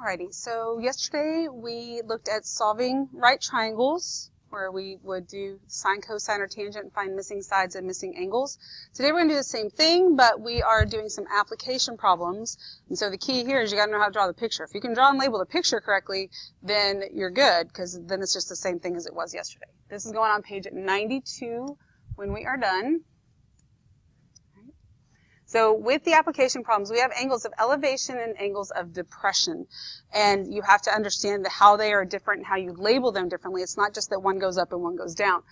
Alrighty, so yesterday we looked at solving right triangles, where we would do sine, cosine, or tangent and find missing sides and missing angles. Today we're going to do the same thing, but we are doing some application problems. And so the key here is you got to know how to draw the picture. If you can draw and label the picture correctly, then you're good, because then it's just the same thing as it was yesterday. This is going on page 92 when we are done. So with the application problems, we have angles of elevation and angles of depression. And you have to understand how they are different and how you label them differently. It's not just that one goes up and one goes down.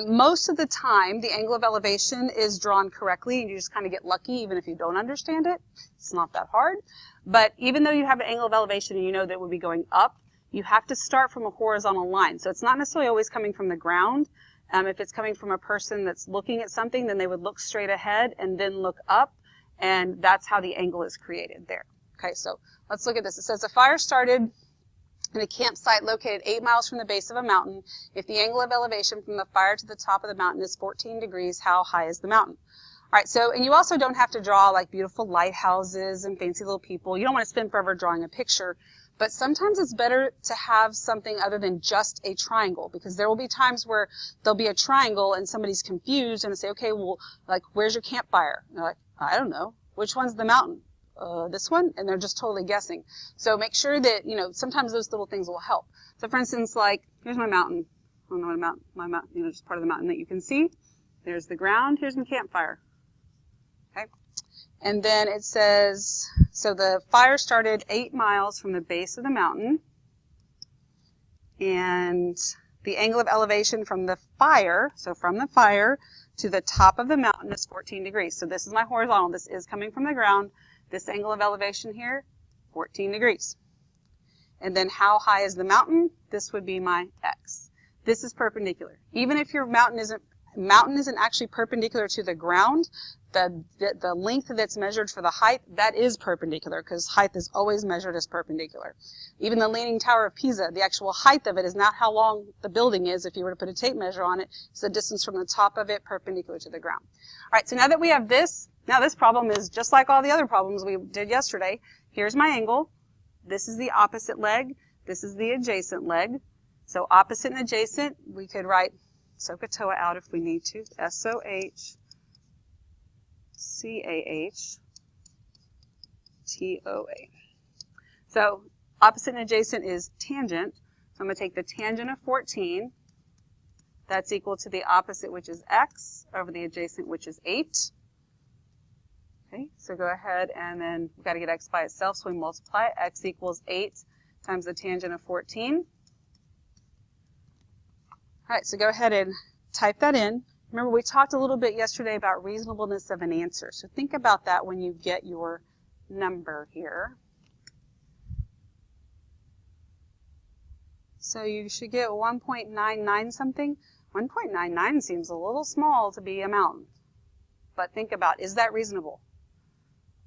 Most of the time, the angle of elevation is drawn correctly, and you just kind of get lucky even if you don't understand it. It's not that hard. But even though you have an angle of elevation and you know that it would be going up, you have to start from a horizontal line. So it's not necessarily always coming from the ground. If it's coming from a person that's looking at something, then they would look straight ahead and then look up. And that's how the angle is created there. Okay, so let's look at this. It says a fire started in a campsite located 8 miles from the base of a mountain. If the angle of elevation from the fire to the top of the mountain is 14 degrees, how high is the mountain? All right, so, and you also don't have to draw like beautiful lighthouses and fancy little people. You don't want to spend forever drawing a picture. But sometimes it's better to have something other than just a triangle, because there will be times where there'll be a triangle and somebody's confused and they say, okay, well, like, where's your campfire? And they're like, I don't know. Which one's the mountain? This one? And they're just totally guessing. So make sure that, sometimes those little things will help. So for instance, like, here's my mountain. I don't know what a mountain, my mountain, just part of the mountain that you can see. There's the ground. Here's my campfire. Okay. And then it says, so the fire started 8 miles from the base of the mountain. And the angle of elevation from the fire, so from the fire to the top of the mountain is 14 degrees. So this is my horizontal. This is coming from the ground. This angle of elevation here, 14 degrees. And then how high is the mountain? This would be my x. This is perpendicular. Even if your mountain isn't actually perpendicular to the ground, the length that's measured for the height, that is perpendicular, because height is always measured as perpendicular. Even the Leaning Tower of Pisa, the actual height of it is not how long the building is. If you were to put a tape measure on it, it's the distance from the top of it perpendicular to the ground. All right, so now that we have this, now this problem is just like all the other problems we did yesterday. Here's my angle. This is the opposite leg. This is the adjacent leg. So opposite and adjacent, we could write SOHCAHTOA out if we need to. SOHCAHTOA. So opposite and adjacent is tangent. So I'm going to take the tangent of 14. That's equal to the opposite, which is x, over the adjacent, which is 8. Okay, so go ahead and then we've got to get x by itself, so we multiply it. X equals 8 times the tangent of 14. All right, so go ahead and type that in. Remember, we talked a little bit yesterday about reasonableness of an answer. So think about that when you get your number here. So you should get 1.99 something. 1.99 seems a little small to be a mountain. But think about, is that reasonable?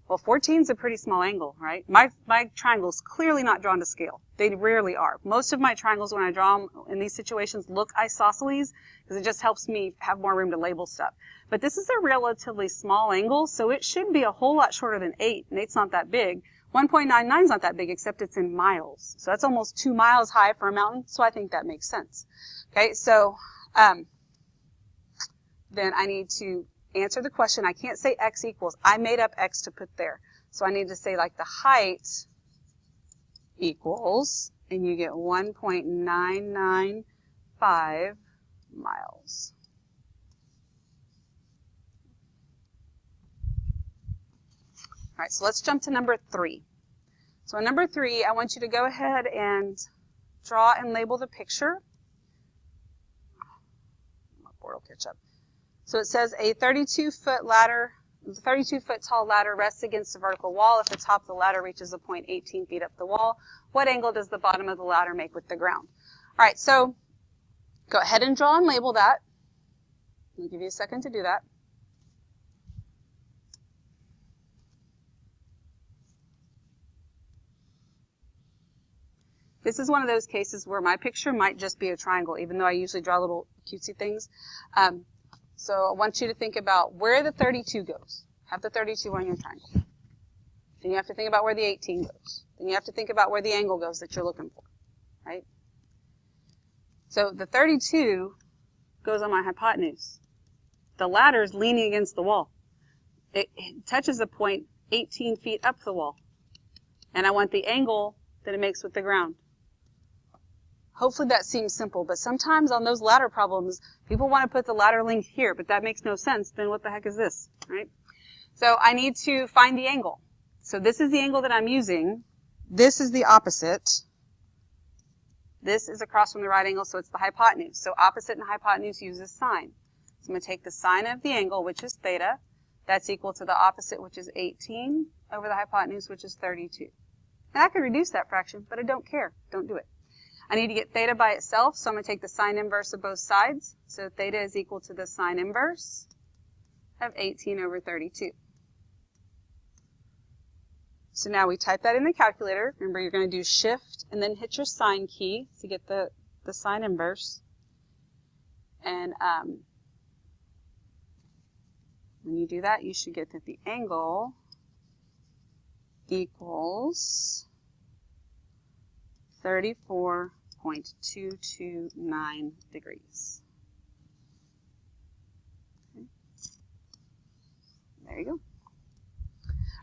Well, 14 is a pretty small angle, right? My triangle's clearly not drawn to scale. They rarely are. Most of my triangles, when I draw them in these situations, look isosceles, because it just helps me have more room to label stuff. But this is a relatively small angle, so it should be a whole lot shorter than 8, and 8's not that big. 1.99 is not that big, except it's in miles. So that's almost 2 miles high for a mountain, so I think that makes sense. Okay, so then I need to answer the question. I can't say x equals. I made up x to put there. So I need to say like the height equals, and you get 1.995 miles. All right, so let's jump to number 3. So in number 3, I want you to go ahead and draw and label the picture. My board will catch up. So it says a 32-foot ladder, the 32-foot tall ladder rests against a vertical wall. If the top of the ladder reaches a point 18 feet up the wall, what angle does the bottom of the ladder make with the ground? All right, so go ahead and draw and label that. I'll give you a second to do that. This is one of those cases where my picture might just be a triangle, even though I usually draw little cutesy things. So I want you to think about where the 32 goes. Have the 32 on your triangle. Then you have to think about where the 18 goes. Then you have to think about where the angle goes that you're looking for, right? So the 32 goes on my hypotenuse. The ladder is leaning against the wall. It touches a point 18 feet up the wall. And I want the angle that it makes with the ground. Hopefully that seems simple, but sometimes on those ladder problems, people want to put the ladder length here, but that makes no sense. Then what the heck is this, right? So I need to find the angle. So this is the angle that I'm using. This is the opposite. This is across from the right angle, so it's the hypotenuse. So opposite and hypotenuse uses sine. So I'm going to take the sine of the angle, which is theta. That's equal to the opposite, which is 18, over the hypotenuse, which is 32. And I could reduce that fraction, but I don't care. Don't do it. I need to get theta by itself, so I'm going to take the sine inverse of both sides. So theta is equal to the sine inverse of 18 over 32. So now we type that in the calculator. Remember, you're going to do shift and then hit your sine key to get the sine inverse. And when you do that, you should get that the angle equals 34.229 degrees. Okay. There you go.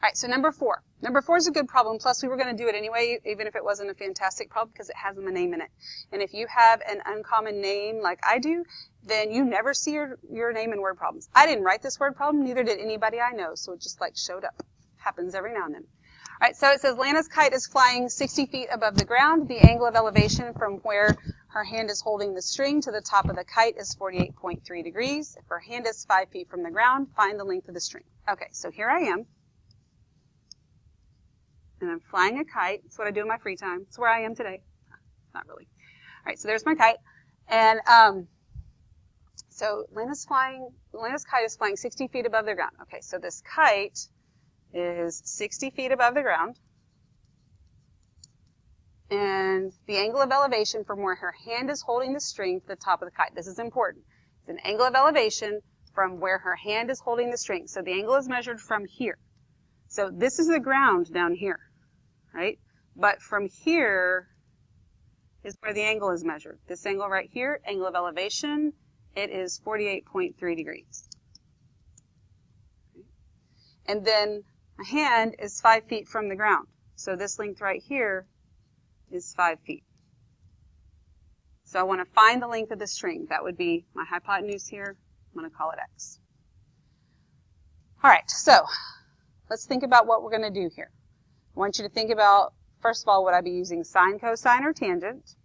All right, so number 4. Number 4 is a good problem, plus we were going to do it anyway, even if it wasn't a fantastic problem, because it has a name in it. And if you have an uncommon name like I do, then you never see your name in word problems. I didn't write this word problem, neither did anybody I know, so it just like showed up. Happens every now and then. All right, so it says Lana's kite is flying 60 feet above the ground. The angle of elevation from where her hand is holding the string to the top of the kite is 48.3 degrees. If her hand is 5 feet from the ground, find the length of the string. Okay, so here I am. And I'm flying a kite. That's what I do in my free time. It's where I am today. Not really. All right, so there's my kite. And so Lana's kite is flying 60 feet above the ground. Okay, so this kite is 60 feet above the ground. And the angle of elevation from where her hand is holding the string to the top of the kite. This is important. It's an angle of elevation from where her hand is holding the string. So the angle is measured from here. So this is the ground down here, right? But from here is where the angle is measured. This angle right here, angle of elevation, it is 48.3 degrees. And then my hand is 5 feet from the ground. So this length right here is 5 feet. So I want to find the length of the string. That would be my hypotenuse here. I'm going to call it x. All right, so let's think about what we're going to do here. I want you to think about, first of all, would I be using sine, cosine, or tangent?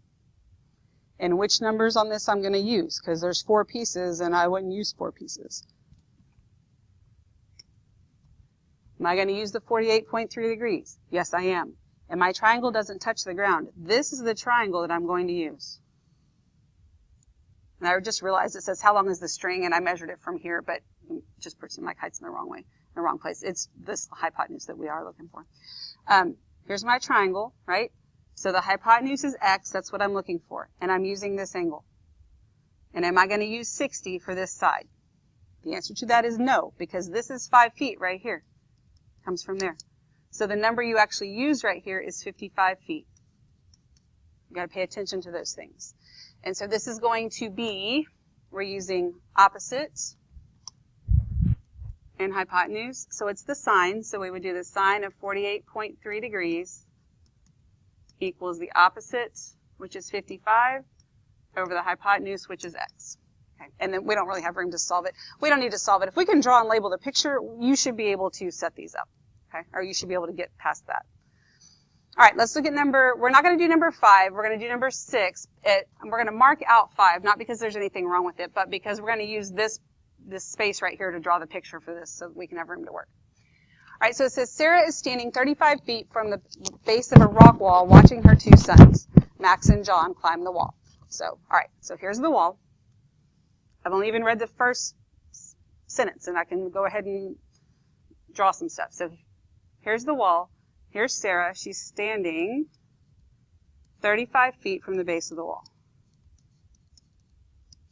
And which numbers on this I'm going to use, because there's 4 pieces and I wouldn't use 4 pieces. Am I going to use the 48.3 degrees? Yes, I am. And my triangle doesn't touch the ground. This is the triangle that I'm going to use. And I just realized it says, how long is the string? And I measured it from here, but just pretend my kite's in the wrong way, in the wrong place. It's this hypotenuse that we are looking for. Here's my triangle, right? So the hypotenuse is x. That's what I'm looking for. And I'm using this angle. And am I going to use 60 for this side? The answer to that is no, because this is 5 feet right here. Comes from there. So the number you actually use right here is 55 feet. You've got to pay attention to those things. And so this is going to be, we're using opposites and hypotenuse. So it's the sine. So we would do the sine of 48.3 degrees equals the opposite, which is 55, over the hypotenuse, which is x. Okay. And then we don't really have room to solve it. We don't need to solve it. If we can draw and label the picture, you should be able to set these up. Okay? Or you should be able to get past that. All right, let's look at we're not going to do number 5. We're going to do number 6. And we're going to mark out 5, not because there's anything wrong with it, but because we're going to use this space right here to draw the picture for this so we can have room to work. All right, so it says Sarah is standing 35 feet from the base of a rock wall watching her 2 sons, Max and John, climb the wall. So, all right, so here's the wall. I've only even read the first sentence, and I can go ahead and draw some stuff. So here's the wall. Here's Sarah. She's standing 35 feet from the base of the wall.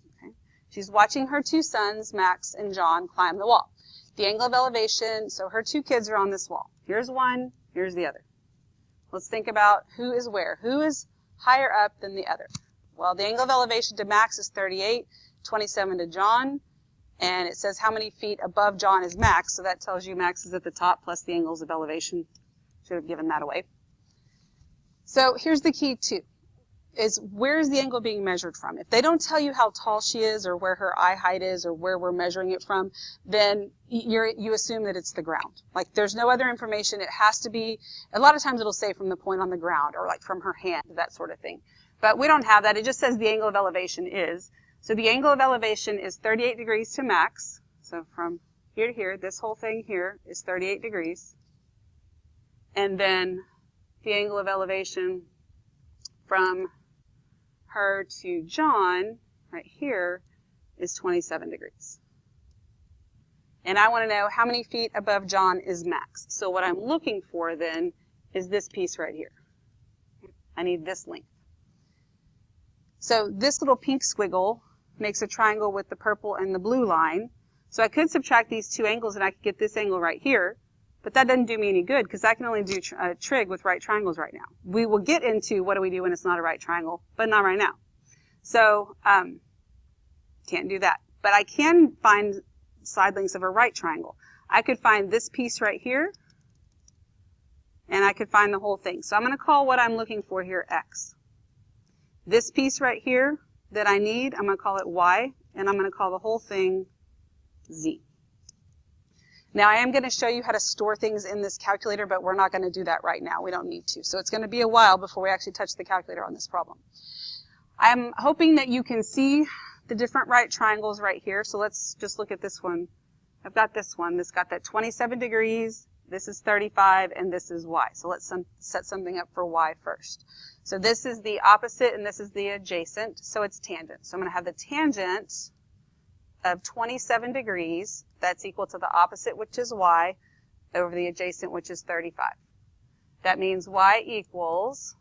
Okay. She's watching her 2 sons, Max and John, climb the wall. the angle of elevation, so her two kids are on this wall. Here's one, here's the other. Let's think about who is where. Who is higher up than the other? Well, the angle of elevation to Max is 38, 27 to John, and it says how many feet above John is Max, so that tells you Max is at the top plus the angles of elevation. Should have given that away. So here's the key too, is where is the angle being measured from? If they don't tell you how tall she is or where her eye height is or where we're measuring it from, then you assume that it's the ground. Like there's no other information. It has to be, a lot of times it'll say from the point on the ground or like from her hand, that sort of thing. But we don't have that. It just says the angle of elevation is. So the angle of elevation is 38 degrees to Max. So from here to here, this whole thing here is 38 degrees. And then the angle of elevation from her to John, right here, is 27 degrees. And I want to know how many feet above John is Max. So what I'm looking for then is this piece right here. I need this length. So this little pink squiggle makes a triangle with the purple and the blue line. So I could subtract these two angles and I could get this angle right here. But that doesn't do me any good because I can only do trig with right triangles right now. We will get into what do we do when it's not a right triangle, but not right now. So can't do that. But I can find side lengths of a right triangle. I could find this piece right here, and I could find the whole thing. So I'm going to call what I'm looking for here x. This piece right here that I need, I'm going to call it y, and I'm going to call the whole thing z. Now, I am going to show you how to store things in this calculator, but we're not going to do that right now. We don't need to. So it's going to be a while before we actually touch the calculator on this problem. I'm hoping that you can see the different right triangles right here. So let's just look at this one. I've got this one. This got that 27 degrees. This is 35, and this is y. So let's set something up for y first. So this is the opposite, and this is the adjacent. So it's tangent. So I'm going to have the tangent of 27 degrees. That's equal to the opposite, which is y, over the adjacent, which is 35. That means y equals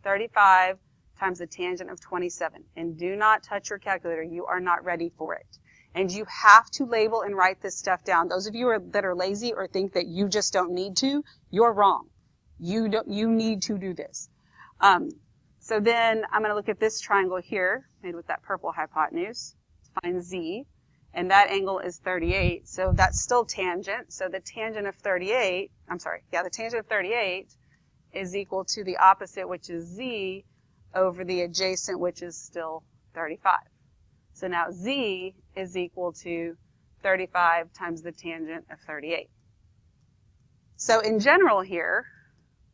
35 times the tangent of 27. And do not touch your calculator. You are not ready for it. And you have to label and write this stuff down. Those of you that are lazy or think that you just don't need to, you're wrong. You need to do this. So then I'm going to look at this triangle here, made with that purple hypotenuse, find z, and that angle is 38, so that's still tangent. So the tangent of 38, the tangent of 38 is equal to the opposite, which is z, over the adjacent, which is still 35. So now z is equal to 35 times the tangent of 38. So in general here,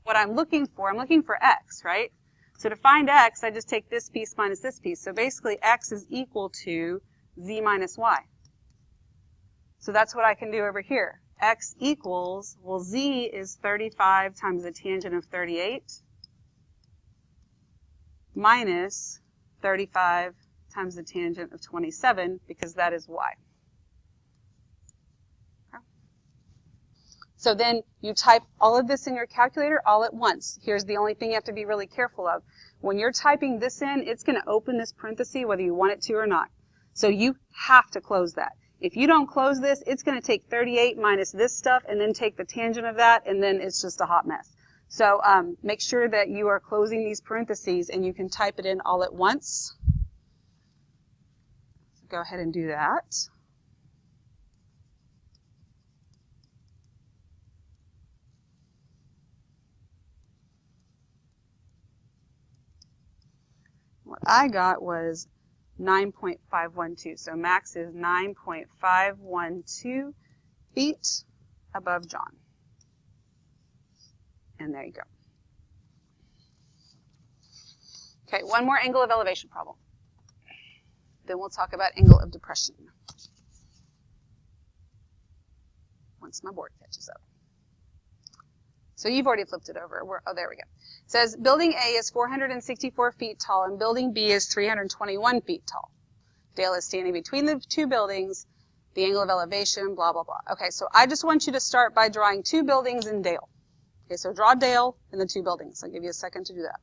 what I'm looking for x, right? So to find x, I just take this piece minus this piece. So basically x is equal to z minus y. So that's what I can do over here. X equals, well, z is 35 times the tangent of 38 minus 35 times the tangent of 27, because that is y. Okay. So then you type all of this in your calculator all at once. Here's the only thing you have to be really careful of. When you're typing this in, it's going to open this parenthesis whether you want it to or not. So you have to close that. If you don't close this, it's going to take 38 minus this stuff and then take the tangent of that, and then it's just a hot mess. So make sure that you are closing these parentheses and you can type it in all at once. So go ahead and do that. What I got was 9.512. So max is 9.512 feet above John. And there you go. Okay, one more angle of elevation problem. Then we'll talk about angle of depression once my board catches up. So you've already flipped it over. Oh, there we go. It says building A is 464 feet tall and building B is 321 feet tall. Dale is standing between the two buildings, the angle of elevation, blah, blah, blah. Okay, so I just want you to start by drawing two buildings in Dale. Okay, so draw Dale and the two buildings. I'll give you a second to do that.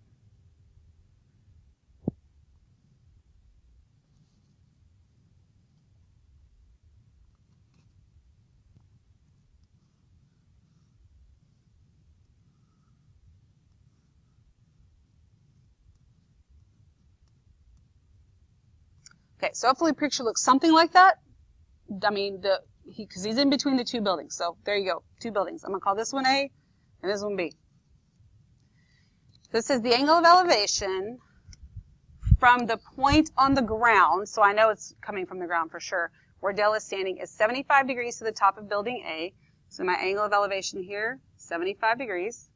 Okay, so hopefully the picture looks something like that. I mean, because he's in between the two buildings. So there you go, two buildings. I'm going to call this one A and this one B. This is the angle of elevation from the point on the ground, so I know it's coming from the ground for sure, where Dell is standing, is 75 degrees to the top of building A. So my angle of elevation here, 75 degrees.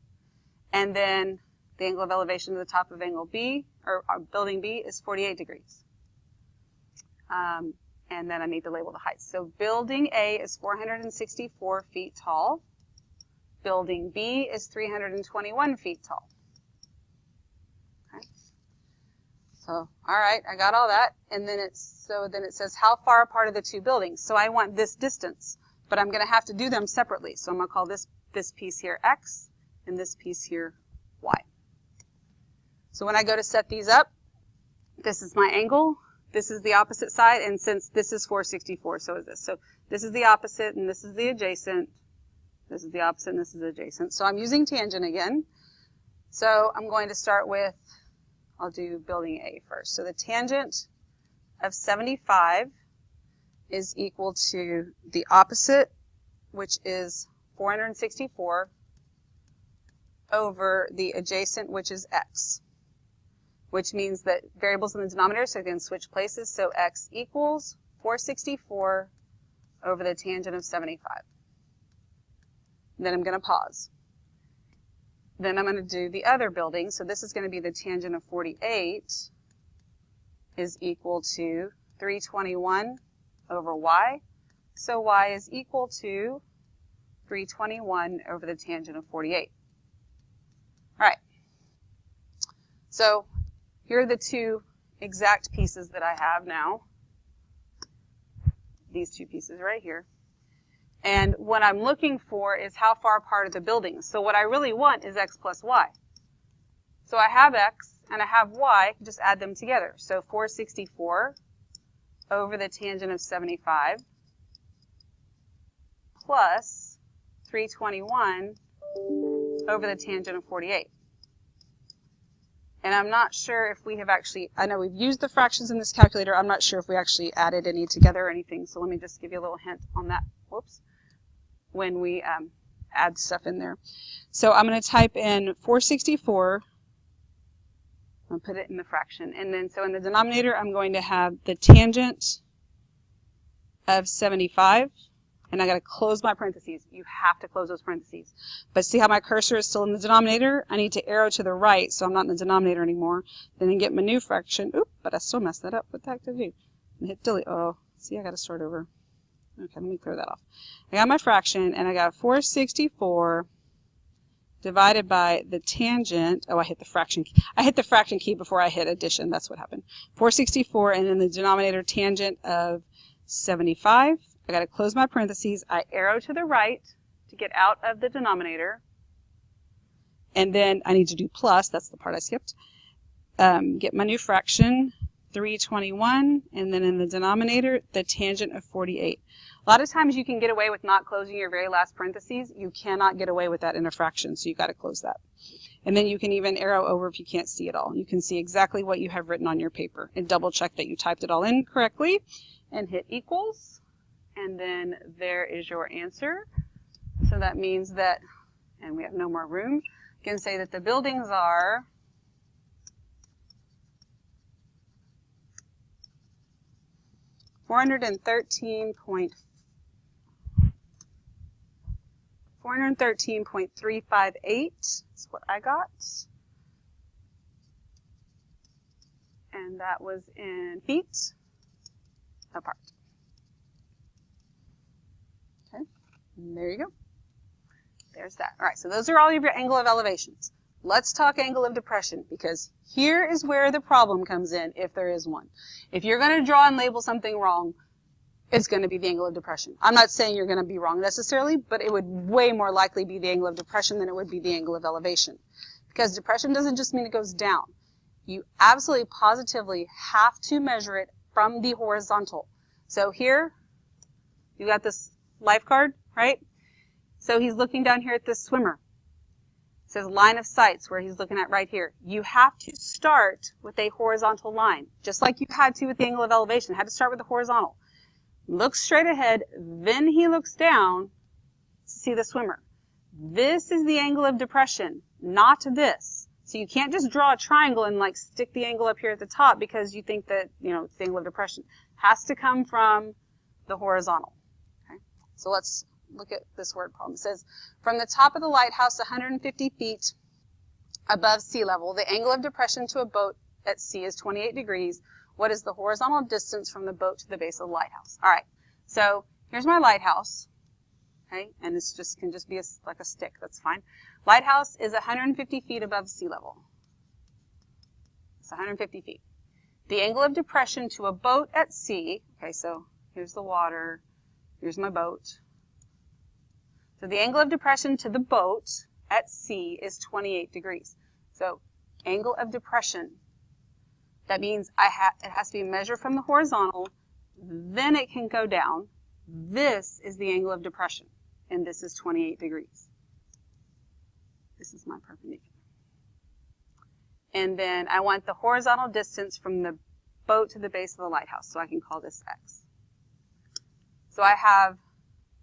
And then the angle of elevation to the top of angle B, or building B, is 48 degrees. And then I need to label the heights. So building A is 464 feet tall. Building B is 321 feet tall. Okay. So, all right, I got all that. And then it says how far apart are the two buildings. So I want this distance, but I'm going to have to do them separately. So I'm going to call this piece here X and this piece here Y. So when I go to set these up, this is my angle. This is the opposite side, and since this is 464, so is this. So this is the opposite, and this is the adjacent. This is the opposite, and this is adjacent. So I'm using tangent again. So I'm going to start with, I'll do building A first. So the tangent of 75 is equal to the opposite, which is 464, over the adjacent, which is X, which means that variables in the denominator, so I can switch places. So X equals 464 over the tangent of 75. And then I'm going to pause. Then I'm going to do the other building. So this is going to be the tangent of 48 is equal to 321 over Y. So Y is equal to 321 over the tangent of 48. All right. So here are the two exact pieces that I have now. These two pieces right here. And what I'm looking for is how far apart are the buildings. So what I really want is X plus Y. So I have X and I have Y, I can just add them together. So 464 over the tangent of 75 plus 321 over the tangent of 48. And I'm not sure if we have actually, I know we've used the fractions in this calculator. I'm not sure if we actually added any together or anything. So let me just give you a little hint on that. Whoops. When we add stuff in there. So I'm going to type in 464. I'll put it in the fraction. And then so in the denominator, I'm going to have the tangent of 75. And I got to close my parentheses. You have to close those parentheses. But see how my cursor is still in the denominator? I need to arrow to the right, so I'm not in the denominator anymore. Then I get my new fraction. Oop, but I still messed that up. What the heck did I do? And hit delete. Oh, see, I got to start over. Okay, let me clear that off. I got my fraction, and I got 464 divided by the tangent. Oh, I hit the fraction key. I hit the fraction key before I hit addition. That's what happened. 464, and then the denominator tangent of 75. I got to close my parentheses. I arrow to the right to get out of the denominator. And then I need to do plus. That's the part I skipped. Get my new fraction, 321. And then in the denominator, the tangent of 48. A lot of times you can get away with not closing your very last parentheses. You cannot get away with that in a fraction, so you got to close that. And then you can even arrow over if you can't see it all. You can see exactly what you have written on your paper and double check that you typed it all in correctly and hit equals. And then there is your answer. So that means that, and we have no more room, you can say that the buildings are 413.358 is what I got. And that was in feet apart. Okay, and there you go. There's that. All right, so those are all of your angle of elevations. Let's talk angle of depression, because here is where the problem comes in, if there is one. If you're going to draw and label something wrong, it's going to be the angle of depression. I'm not saying you're going to be wrong necessarily, but it would way more likely be the angle of depression than it would be the angle of elevation. Because depression doesn't just mean it goes down. You absolutely positively have to measure it from the horizontal. So here, you got this lifeguard, right? So he's looking down here at this swimmer. says line of sights, where he's looking at right here. You have to start with a horizontal line, just like you had to with the angle of elevation. Had to start with the horizontal. Looks straight ahead, then he looks down to see the swimmer. This is the angle of depression, not this. So you can't just draw a triangle and like stick the angle up here at the top because you think that, it's the angle of depression. Has to come from the horizontal. Okay? So let's look at this word problem. It says, from the top of the lighthouse 150 feet above sea level, the angle of depression to a boat at sea is 28 degrees. What is the horizontal distance from the boat to the base of the lighthouse? All right, so here's my lighthouse, okay, and this can just be like a stick. That's fine. Lighthouse is 150 feet above sea level. It's 150 feet. The angle of depression to a boat at sea, okay, so here's the water, here's my boat. So the angle of depression to the boat at sea is 28 degrees. So angle of depression, that means it has to be measured from the horizontal, then it can go down. This is the angle of depression, and this is 28 degrees. This is my perpendicular. And then I want the horizontal distance from the boat to the base of the lighthouse, so I can call this x. So I have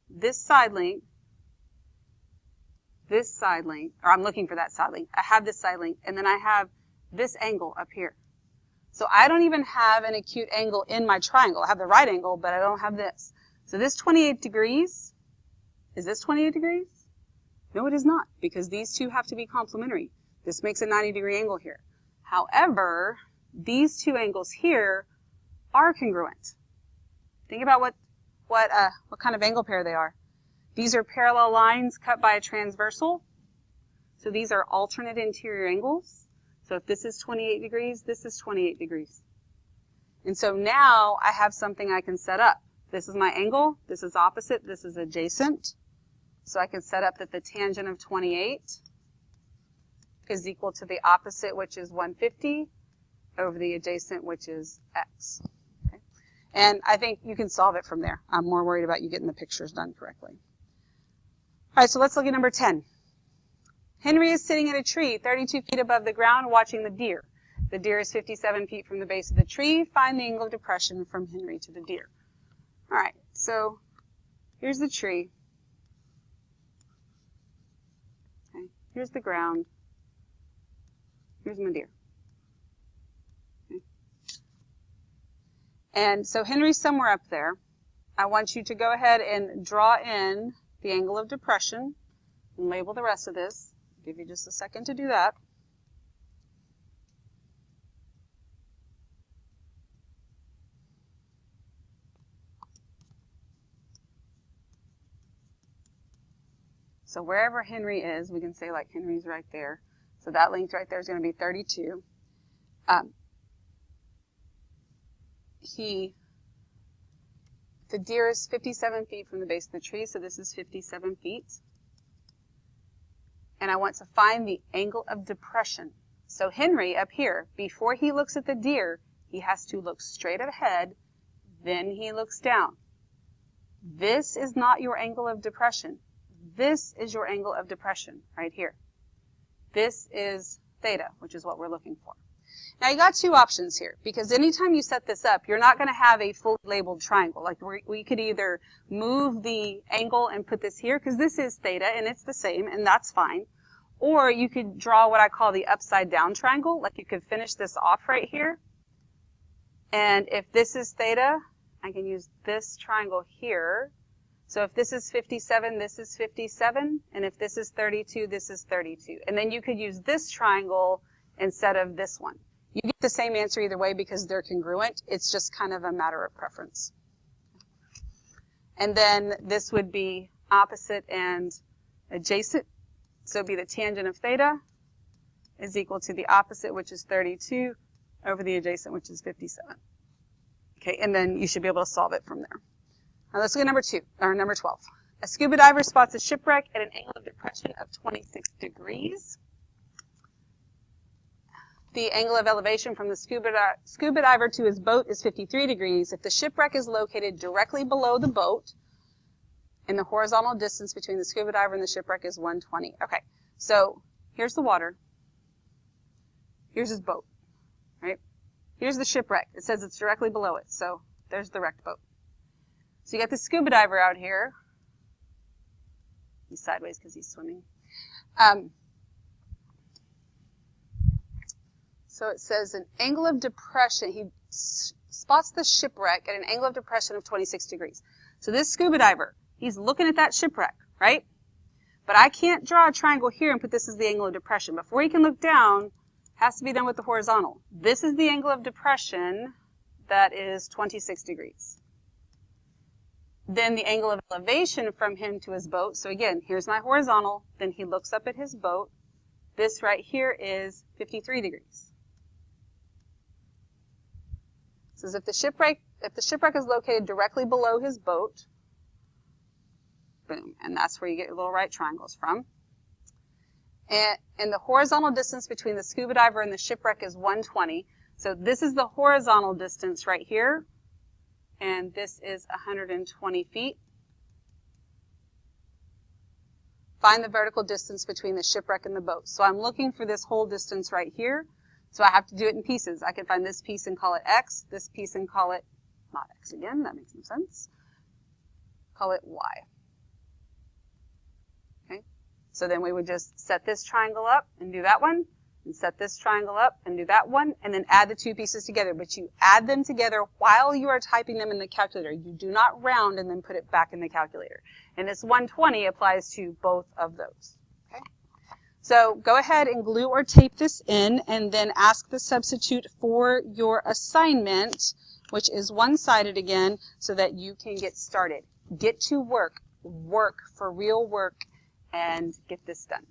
this side length, or I'm looking for that side length. I have this side length, and then I have this angle up here. So I don't even have an acute angle in my triangle. I have the right angle, but I don't have this. So this 28 degrees, is this 28 degrees? No, it is not, because these two have to be complementary. This makes a 90-degree angle here. However, these two angles here are congruent. Think about what kind of angle pair they are. These are parallel lines cut by a transversal. So these are alternate interior angles. So if this is 28 degrees, this is 28 degrees. And so now I have something I can set up. This is my angle, this is opposite, this is adjacent. So I can set up that the tangent of 28 is equal to the opposite, which is 150, over the adjacent, which is x. Okay? And I think you can solve it from there. I'm more worried about you getting the pictures done correctly. All right, so let's look at number 10. Henry is sitting in a tree 32 feet above the ground watching the deer. The deer is 57 feet from the base of the tree. Find the angle of depression from Henry to the deer. All right, so here's the tree. Okay, here's the ground. Here's my deer. Okay. And so Henry's somewhere up there. I want you to go ahead and draw in the angle of depression and label the rest of this. I'll give you just a second to do that. So wherever Henry is, we can say like Henry's right there. So that length right there is going to be 32. The deer is 57 feet from the base of the tree, so this is 57 feet. And I want to find the angle of depression. So Henry up here, before he looks at the deer, he has to look straight ahead, then he looks down. This is not your angle of depression. This is your angle of depression right here. This is theta, which is what we're looking for. Now you got two options here, because anytime you set this up, you're not going to have a fully labeled triangle. Like we could either move the angle and put this here, because this is theta and it's the same, and that's fine. Or you could draw what I call the upside down triangle. Like you could finish this off right here. And if this is theta, I can use this triangle here. So if this is 57, this is 57. And if this is 32, this is 32. And then you could use this triangle instead of this one. You get the same answer either way because they're congruent. It's just kind of a matter of preference. And then this would be opposite and adjacent. So it would be the tangent of theta is equal to the opposite, which is 32, over the adjacent, which is 57. Okay, and then you should be able to solve it from there. Now let's look at number 12. A scuba diver spots a shipwreck at an angle of depression of 26 degrees. The angle of elevation from the scuba diver to his boat is 53 degrees. If the shipwreck is located directly below the boat, and the horizontal distance between the scuba diver and the shipwreck is 120. Okay, so here's the water. Here's his boat, right? Here's the shipwreck. It says it's directly below it, so there's the wrecked boat. So you got the scuba diver out here. He's sideways because he's swimming. So it says an angle of depression. He spots the shipwreck at an angle of depression of 26 degrees. So this scuba diver, he's looking at that shipwreck, right? But I can't draw a triangle here and put this as the angle of depression. Before he can look down, it has to be done with the horizontal. This is the angle of depression that is 26 degrees. Then the angle of elevation from him to his boat. So again, here's my horizontal. Then he looks up at his boat. This right here is 53 degrees. So if the shipwreck is located directly below his boat, boom, and that's where you get your little right triangles from. And the horizontal distance between the scuba diver and the shipwreck is 120. So this is the horizontal distance right here, and this is 120 feet. Find the vertical distance between the shipwreck and the boat. So I'm looking for this whole distance right here. So I have to do it in pieces. I can find this piece and call it X, this piece and call it, not X again, that makes no sense. Call it Y. Okay? So then we would just set this triangle up and do that one, and set this triangle up and do that one, and then add the two pieces together. But you add them together while you are typing them in the calculator. You do not round and then put it back in the calculator. And this 120 applies to both of those. Okay? So go ahead and glue or tape this in, and then ask the substitute for your assignment, which is one-sided again, so that you can get started. Get to work. Work for real work, and get this done.